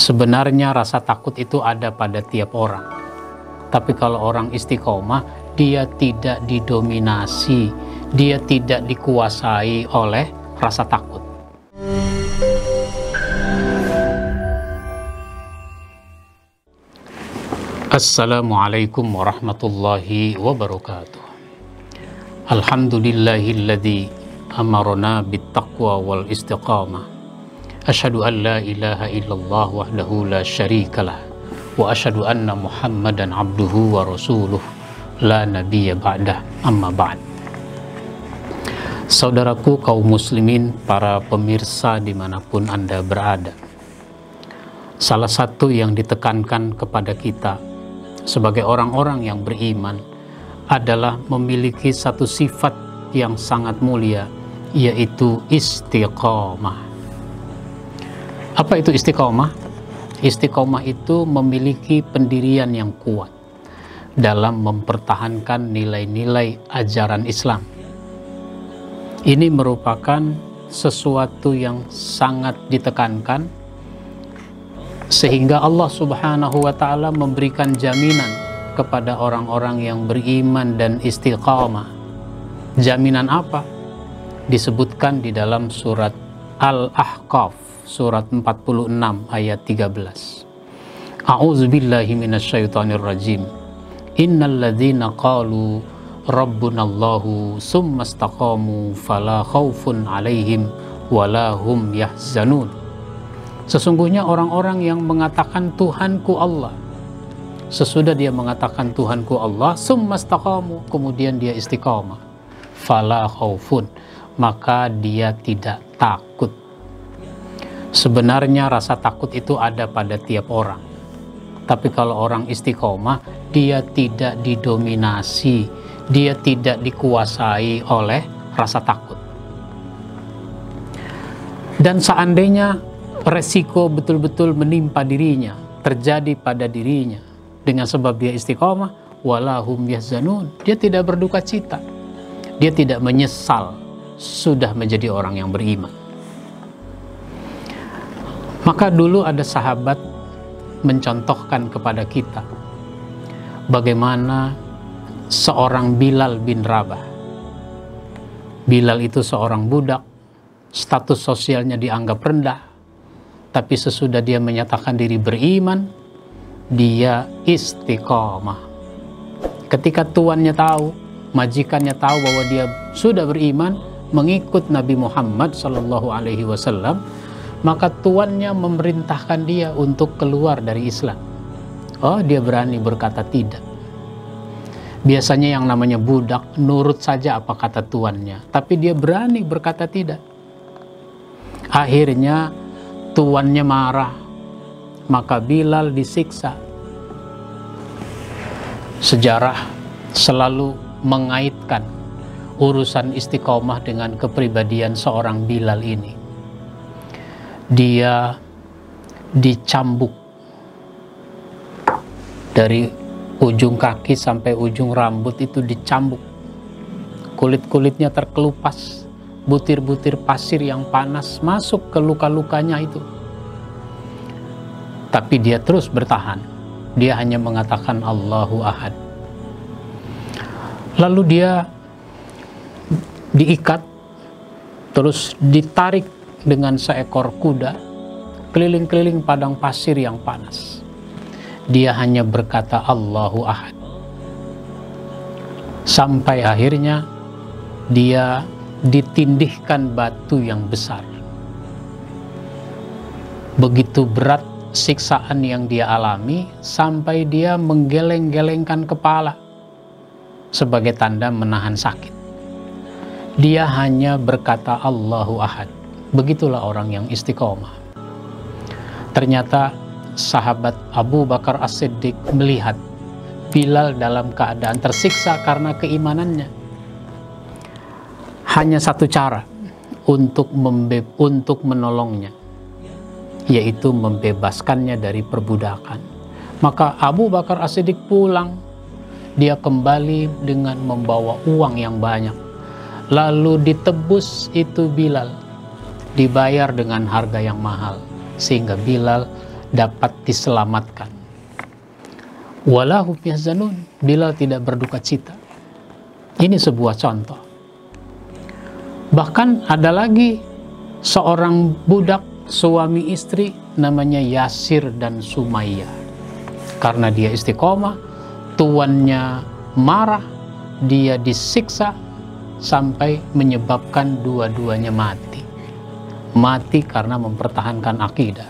Sebenarnya rasa takut itu ada pada tiap orang. Tapi kalau orang istiqomah, dia tidak didominasi, dia tidak dikuasai oleh rasa takut. Assalamualaikum warahmatullahi wabarakatuh. Alhamdulillahilladzi amarna bittaqwa wal istiqamah. Asyhadu an la ilaha illallah wahdahu la syarikalah wa asyhadu anna Muhammadan abduhu wa rasuluh la nabiyya ba'dah, amma ba'd. Saudaraku kaum muslimin, para pemirsa dimanapun Anda berada, salah satu yang ditekankan kepada kita sebagai orang-orang yang beriman adalah memiliki satu sifat yang sangat mulia, yaitu istiqomah. Apa itu istiqomah? Istiqomah itu memiliki pendirian yang kuat dalam mempertahankan nilai-nilai ajaran Islam. Ini merupakan sesuatu yang sangat ditekankan, sehingga Allah Subhanahu wa Ta'ala memberikan jaminan kepada orang-orang yang beriman dan istiqamah. Jaminan apa? Disebutkan di dalam surat Al-Ahqaf, surat 46 ayat 13. A'udzubillahi minasyaitonirrajim. Innal ladzina qalu rabbunallahu summa istaqamu fala khaufun 'alaihim wala hum yahzanun. Sesungguhnya orang-orang yang mengatakan Tuhanku Allah, sesudah dia mengatakan Tuhanku Allah, summa istaqamu, kemudian dia istiqamah, fala khaufun, maka dia tidak takut. Sebenarnya rasa takut itu ada pada tiap orang. Tapi kalau orang istiqomah, dia tidak didominasi, dia tidak dikuasai oleh rasa takut. Dan seandainya resiko betul-betul menimpa dirinya, terjadi pada dirinya dengan sebab dia istiqomah, walahum yahzanun, dia tidak berduka cita, dia tidak menyesal sudah menjadi orang yang beriman. Maka dulu ada sahabat mencontohkan kepada kita bagaimana seorang Bilal bin Rabah. Bilal itu seorang budak, status sosialnya dianggap rendah, tapi sesudah dia menyatakan diri beriman, dia istiqomah. Ketika tuannya tahu, majikannya tahu bahwa dia sudah beriman, mengikut Nabi Muhammad SAW, maka tuannya memerintahkan dia untuk keluar dari Islam. Oh, dia berani berkata tidak. Biasanya yang namanya budak nurut saja apa kata tuannya, tapi dia berani berkata tidak. Akhirnya tuannya marah, maka Bilal disiksa. Sejarah selalu mengaitkan urusan istiqomah dengan kepribadian seorang Bilal ini. Dia dicambuk dari ujung kaki sampai ujung rambut, itu dicambuk. Kulit-kulitnya terkelupas, butir-butir pasir yang panas masuk ke luka-lukanya itu. Tapi dia terus bertahan. Dia hanya mengatakan Allahu Ahad. Lalu dia diikat, terus ditarik dengan seekor kuda keliling-keliling padang pasir yang panas. Dia hanya berkata Allahu Ahad, sampai akhirnya dia ditindihkan batu yang besar. Begitu berat siksaan yang dia alami sampai dia menggeleng-gelengkan kepala sebagai tanda menahan sakit. Dia hanya berkata Allahu Ahad. Begitulah orang yang istiqomah. Ternyata sahabat Abu Bakar As-Siddiq melihat Bilal dalam keadaan tersiksa karena keimanannya. Hanya satu cara untuk menolongnya, yaitu membebaskannya dari perbudakan. Maka Abu Bakar As-Siddiq pulang. Dia kembali dengan membawa uang yang banyak. Lalu ditebus itu Bilal, dibayar dengan harga yang mahal, sehingga Bilal dapat diselamatkan. Walahum yahzanun, Bilal tidak berduka cita. Ini sebuah contoh. Bahkan ada lagi seorang budak suami istri namanya Yasir dan Sumayyah. Karena dia istiqomah, tuannya marah, dia disiksa sampai menyebabkan dua-duanya mati. Mati karena mempertahankan akidah.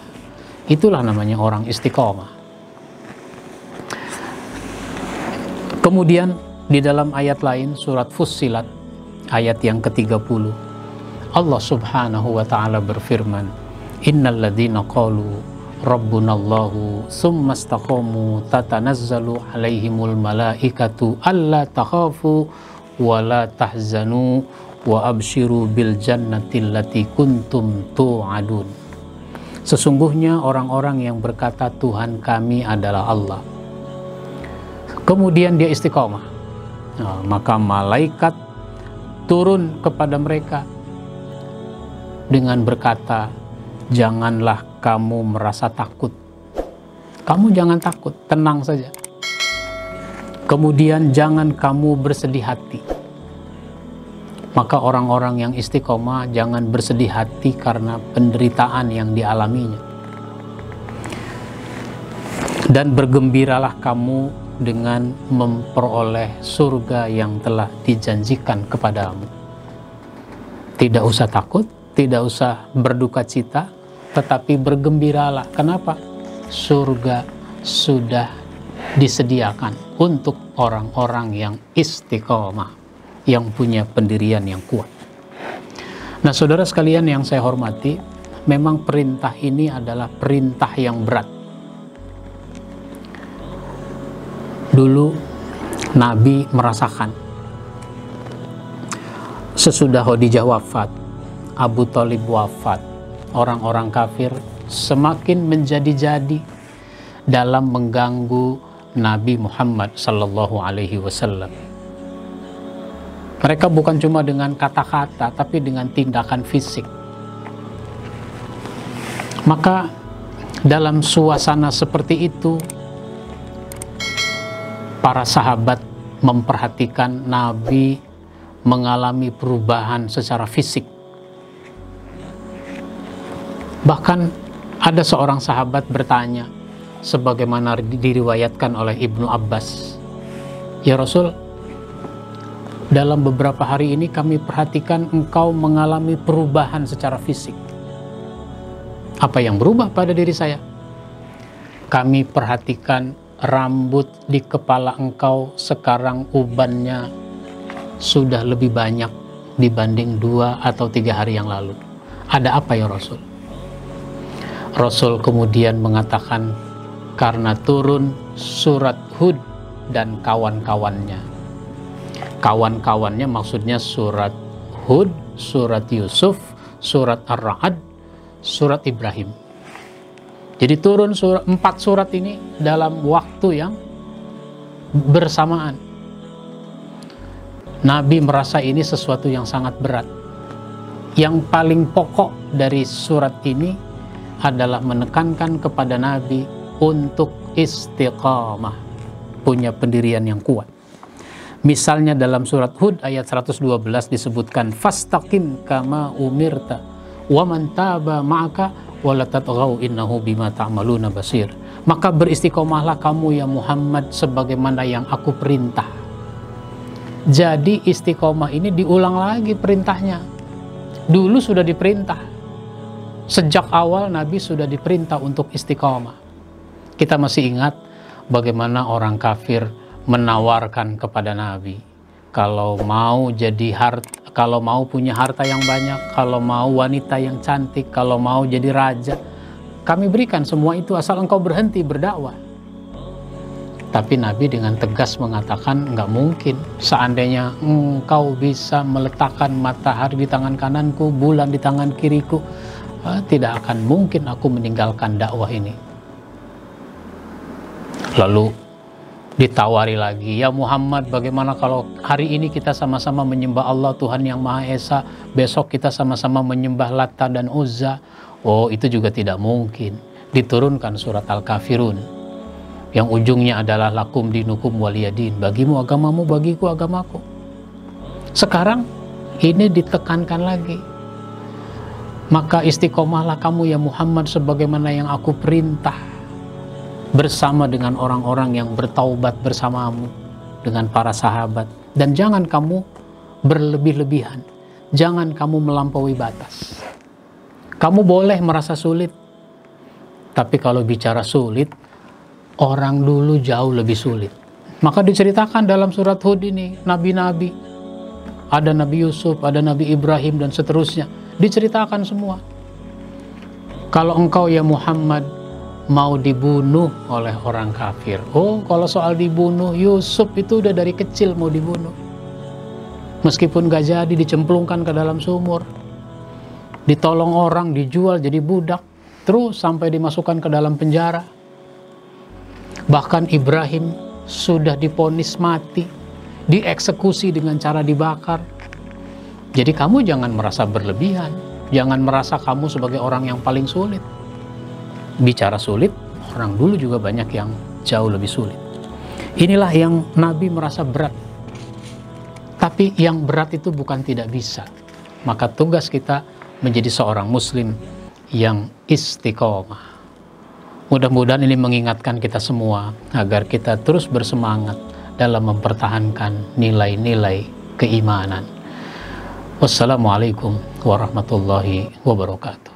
Itulah namanya orang istiqomah. Kemudian di dalam ayat lain surat Fussilat ayat yang ke-30, Allah Subhanahu wa taala berfirman, Innal ladzina qalu Rabbunallahu tsumma istaqamu tatanazzalu alaihimul malaikatu alla takhafu wa la tahzanu wa abshiru bil jannati allati kuntum tu'adun. Sesungguhnya orang-orang yang berkata Tuhan kami adalah Allah, kemudian dia istiqomah, maka malaikat turun kepada mereka dengan berkata, janganlah kamu merasa takut. Kamu jangan takut, tenang saja. Kemudian jangan kamu bersedih hati. Maka orang-orang yang istiqomah jangan bersedih hati karena penderitaan yang dialaminya. Dan bergembiralah kamu dengan memperoleh surga yang telah dijanjikan kepadamu. Tidak usah takut, tidak usah berduka cita, tetapi bergembiralah. Kenapa? Surga sudah disediakan untuk orang-orang yang istiqomah, yang punya pendirian yang kuat. Nah, saudara sekalian yang saya hormati, memang perintah ini adalah perintah yang berat. Dulu Nabi merasakan sesudah Khadijah wafat, Abu Thalib wafat, orang-orang kafir semakin menjadi-jadi dalam mengganggu Nabi Muhammad sallallahu alaihi wasallam. Mereka bukan cuma dengan kata-kata, tapi dengan tindakan fisik. Maka dalam suasana seperti itu, para sahabat memperhatikan Nabi mengalami perubahan secara fisik. Bahkan ada seorang sahabat bertanya, sebagaimana diriwayatkan oleh Ibnu Abbas, ya Rasul, dalam beberapa hari ini kami perhatikan engkau mengalami perubahan secara fisik. Apa yang berubah pada diri saya? Kami perhatikan rambut di kepala engkau sekarang ubannya sudah lebih banyak dibanding 2 atau 3 hari yang lalu. Ada apa ya Rasul? Rasul kemudian mengatakan, karena turun surat Hud dan kawan-kawannya. Kawan-kawannya maksudnya surat Hud, surat Yusuf, surat Ar-Ra'd, surat Ibrahim. Jadi turun 4 surat ini dalam waktu yang bersamaan. Nabi merasa ini sesuatu yang sangat berat. Yang paling pokok dari surat ini adalah menekankan kepada Nabi untuk istiqamah, punya pendirian yang kuat. Misalnya dalam surat Hud ayat 112 disebutkan, fastaqim kama umirta wa man taba ma'aka wala tatghaw innahu bima ta'maluna basir. Maka beristiqomahlah kamu ya Muhammad sebagaimana yang aku perintah. Jadi istiqomah ini diulang lagi perintahnya. Dulu sudah diperintah. Sejak awal Nabi sudah diperintah untuk istiqomah. Kita masih ingat bagaimana orang kafir menawarkan kepada Nabi, kalau mau punya harta yang banyak, kalau mau wanita yang cantik, kalau mau jadi raja, kami berikan semua itu asal engkau berhenti berdakwah. Tapi Nabi dengan tegas mengatakan, enggak mungkin. Seandainya engkau bisa meletakkan matahari di tangan kananku, bulan di tangan kiriku, tidak akan mungkin aku meninggalkan dakwah ini. Lalu ditawari lagi, ya Muhammad, bagaimana kalau hari ini kita sama-sama menyembah Allah Tuhan yang Maha Esa, besok kita sama-sama menyembah Lata dan Uzza? Oh, itu juga tidak mungkin. diturunkan surat Al-Kafirun yang ujungnya adalah lakum dinukum waliyadin, bagimu agamamu, bagiku agamaku. Sekarang ini ditekankan lagi, maka istiqomahlah kamu ya Muhammad sebagaimana yang aku perintah, bersama dengan orang-orang yang bertaubat bersamamu, dengan para sahabat. Dan jangan kamu berlebih-lebihan, jangan kamu melampaui batas. Kamu boleh merasa sulit, tapi kalau bicara sulit, orang dulu jauh lebih sulit. Maka diceritakan dalam surat Hud ini, nabi-nabi, ada Nabi Yusuf, ada Nabi Ibrahim, dan seterusnya, diceritakan semua. Kalau engkau ya Muhammad mau dibunuh oleh orang kafir, oh kalau soal dibunuh, Yusuf itu udah dari kecil mau dibunuh. Meskipun gak jadi, dicemplungkan ke dalam sumur, ditolong orang, dijual jadi budak, terus sampai dimasukkan ke dalam penjara. Bahkan Ibrahim sudah divonis mati, dieksekusi dengan cara dibakar. Jadi kamu jangan merasa berlebihan, jangan merasa kamu sebagai orang yang paling sulit. Bicara sulit, orang dulu juga banyak yang jauh lebih sulit. Inilah yang Nabi merasa berat. Tapi yang berat itu bukan tidak bisa. Maka tugas kita menjadi seorang muslim yang istiqomah. Mudah-mudahan ini mengingatkan kita semua agar kita terus bersemangat dalam mempertahankan nilai-nilai keimanan. Wassalamualaikum warahmatullahi wabarakatuh.